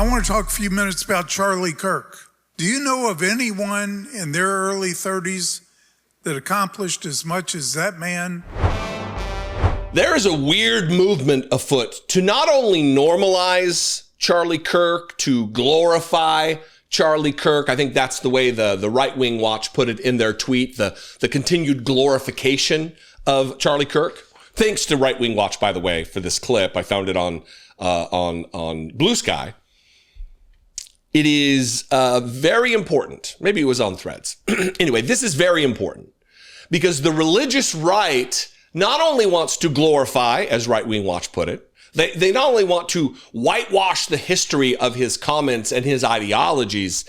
want to talk a few minutes about Charlie Kirk. Do you know of anyone in their early 30s that accomplished as much as that man? There is a weird movement afoot to not only normalize Charlie Kirk, to glorify Charlie Kirk. I think that's the way the right-wing watch put it in their tweet, the continued glorification of Charlie Kirk. Thanks to right-wing watch, by the way, for this clip. I found it on Blue Sky. It is very important. Maybe it was on Threads. Anyway, this is very important because the religious right not only wants to glorify, as right-wing watch put it, they not only want to whitewash the history of his comments and his ideologies,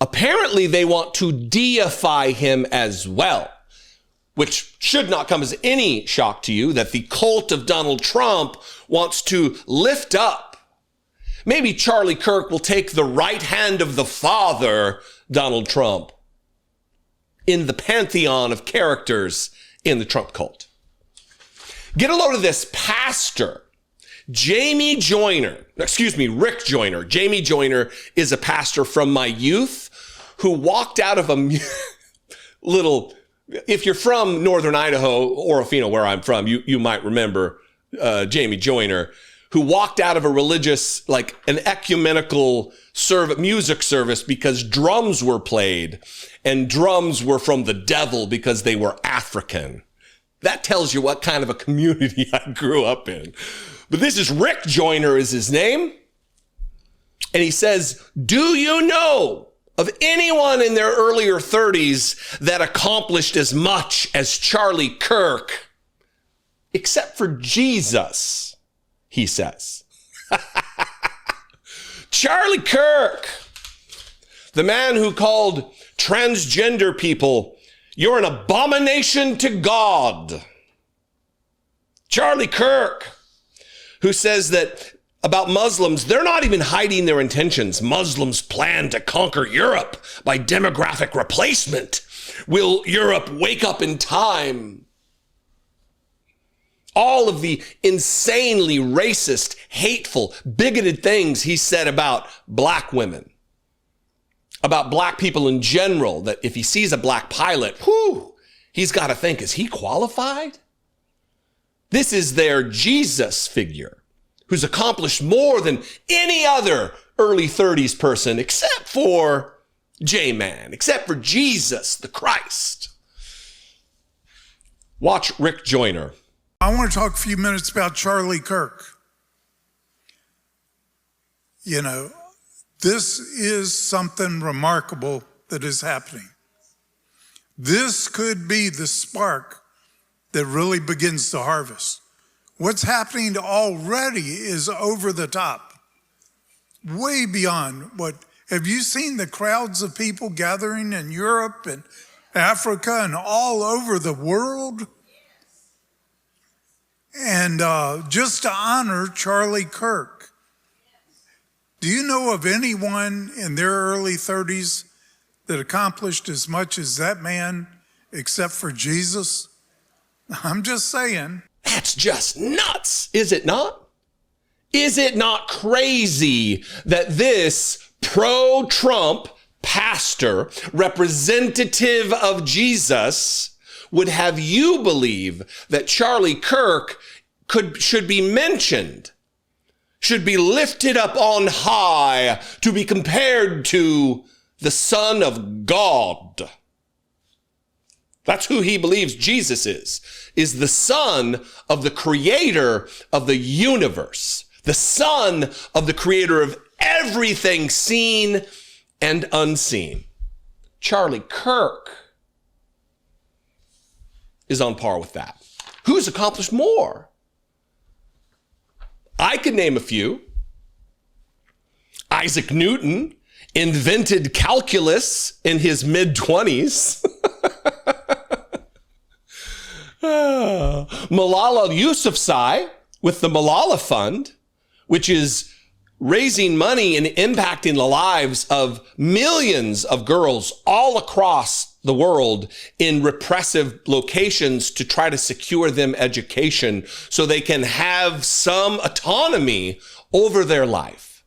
apparently they want to deify him as well, which should not come as any shock to you that the cult of Donald Trump wants to lift up. Maybe Charlie Kirk will take the right hand of the father, Donald Trump, in the pantheon of characters in the Trump cult. Get a load of this pastor, Rick Joyner. Jamie Joyner is a pastor from my youth who walked out of a if you're from Northern Idaho, Orofino, where I'm from, you might remember Jamie Joyner, who walked out of a religious, like an ecumenical music service because drums were played and drums were from the devil because they were African. That tells you what kind of a community I grew up in. But this is Rick Joyner is his name. And he says, do you know of anyone in their earlier 30s that accomplished as much as Charlie Kirk, except for Jesus, he says. Charlie Kirk, the man who called transgender people, you're an abomination to God. Charlie Kirk, who says that about Muslims, they're not even hiding their intentions. Muslims plan to conquer Europe by demographic replacement. Will Europe wake up in time? All of the insanely racist, hateful, bigoted things he said about black women, about black people in general, that if he sees a black pilot, he's got to think, is he qualified? This is their Jesus figure, who's accomplished more than any other early 30s person, except for J-Man, except for Jesus, the Christ. Watch Rick Joyner. I want to talk a few minutes about Charlie Kirk. You know, this is something remarkable that is happening. This could be the spark that really begins the harvest. What's happening already is over the top, way beyond what. Have you seen the crowds of people gathering in Europe and Africa and all over the world? And just to honor Charlie Kirk. Do you know of anyone in their early 30s that accomplished as much as that man, except for Jesus? I'm just saying. That's just nuts, is it not? Is it not crazy that this pro-Trump pastor, representative of Jesus, would have you believe that Charlie Kirk should be mentioned, should be lifted up on high to be compared to the Son of God? That's who he believes Jesus is the son of the creator of the universe, the son of the creator of everything seen and unseen. Charlie Kirk is on par with that. Who's accomplished more? I could name a few. Isaac Newton invented calculus in his mid-20s. Malala Yousafzai with the Malala Fund, which is raising money and impacting the lives of millions of girls all across the world in repressive locations to try to secure them education so they can have some autonomy over their life.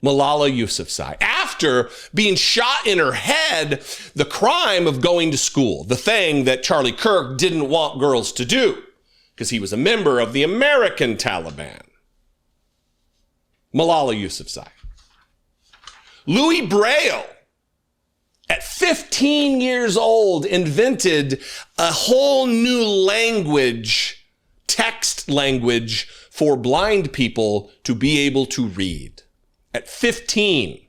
Malala Yousafzai, after being shot in her head, the crime of going to school, the thing that Charlie Kirk didn't want girls to do because he was a member of the American Taliban. Malala Yousafzai. Louis Braille, at 15 years old, invented a whole new language, text language, for blind people to be able to read. At 15.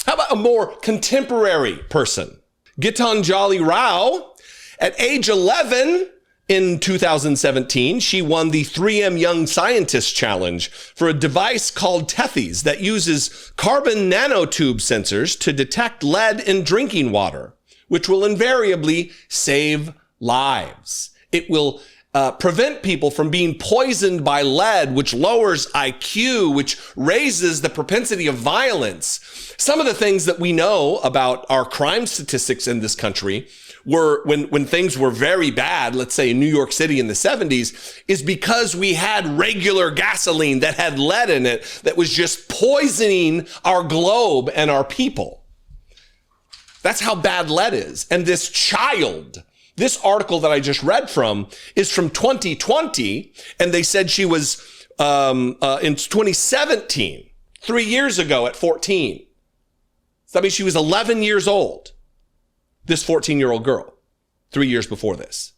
How about a more contemporary person? Gitanjali Rao, at age 11 in 2017, she won the 3M Young Scientist Challenge for a device called Tethys that uses carbon nanotube sensors to detect lead in drinking water, which will invariably save lives. It will prevent people from being poisoned by lead, which lowers IQ, which raises the propensity of violence. Some of the things that we know about our crime statistics in this country were when things were very bad, let's say in New York City in the 70s, is because we had regular gasoline that had lead in it that was just poisoning our globe and our people. That's how bad lead is. And this child, this article that I just read from is from 2020, and they said she was in 2017, 3 years ago at 14. So that means she was 11 years old, this 14-year-old girl, 3 years before this.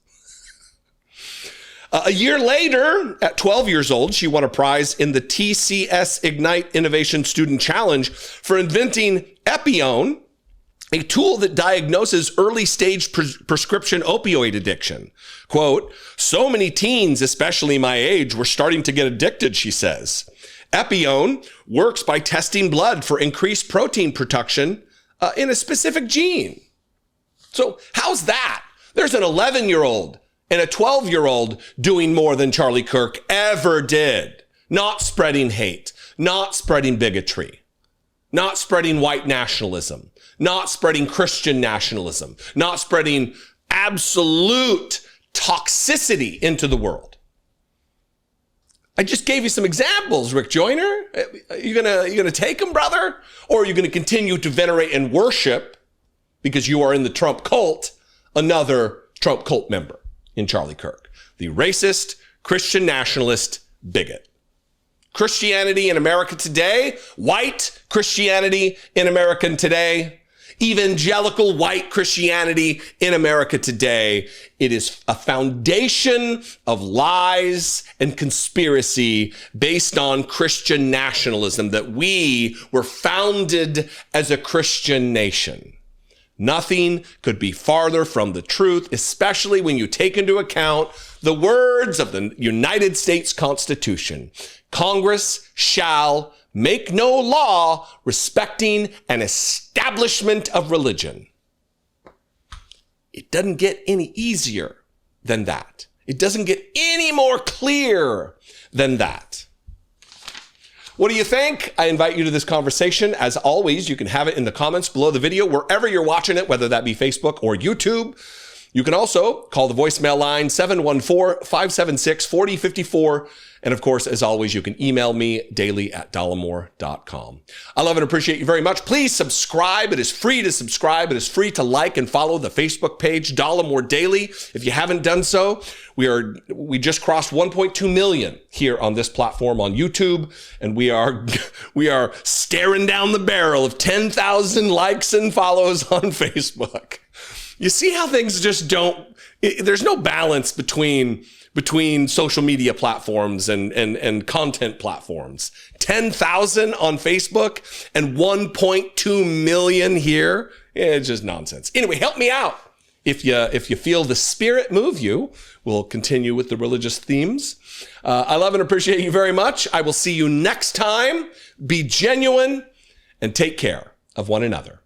A year later, at 12 years old, she won a prize in the TCS Ignite Innovation Student Challenge for inventing Epione, a tool that diagnoses early-stage prescription opioid addiction. Quote, so many teens, especially my age, were starting to get addicted, she says. Epione works by testing blood for increased protein production in a specific gene. So how's that? There's an 11-year-old and a 12-year-old doing more than Charlie Kirk ever did. Not spreading hate, not spreading bigotry, not spreading white nationalism, not spreading Christian nationalism, not spreading absolute toxicity into the world. I just gave you some examples, Rick Joyner. Are you gonna take them, brother? Or are you gonna continue to venerate and worship, because you are in the Trump cult, another Trump cult member in Charlie Kirk, the racist, Christian nationalist bigot? Christianity in America today, white Christianity in America today, evangelical white Christianity in America today, it is a foundation of lies and conspiracy based on Christian nationalism, that we were founded as a Christian nation. Nothing could be farther from the truth, especially when you take into account the words of the United States Constitution. Congress shall make no law respecting an establishment of religion. It doesn't get any easier than that. It doesn't get any more clear than that. What do you think? I invite you to this conversation. As always, you can have it in the comments below the video, wherever you're watching it, whether that be Facebook or YouTube. You can also call the voicemail line 714-576-4054. And of course, as always, you can email me daily@dollemore.com. I love and appreciate you very much. Please subscribe. It is free to subscribe. It is free to like and follow the Facebook page, Dollemore Daily. If you haven't done so, we just crossed 1.2 million here on this platform on YouTube. And we are staring down the barrel of 10,000 likes and follows on Facebook. You see how things just there's no balance between social media platforms and content platforms. 10,000 on Facebook and 1.2 million here. It's just nonsense. Anyway, help me out. If you feel the Spirit move you, we'll continue with the religious themes. I love and appreciate you very much. I will see you next time. Be genuine and take care of one another.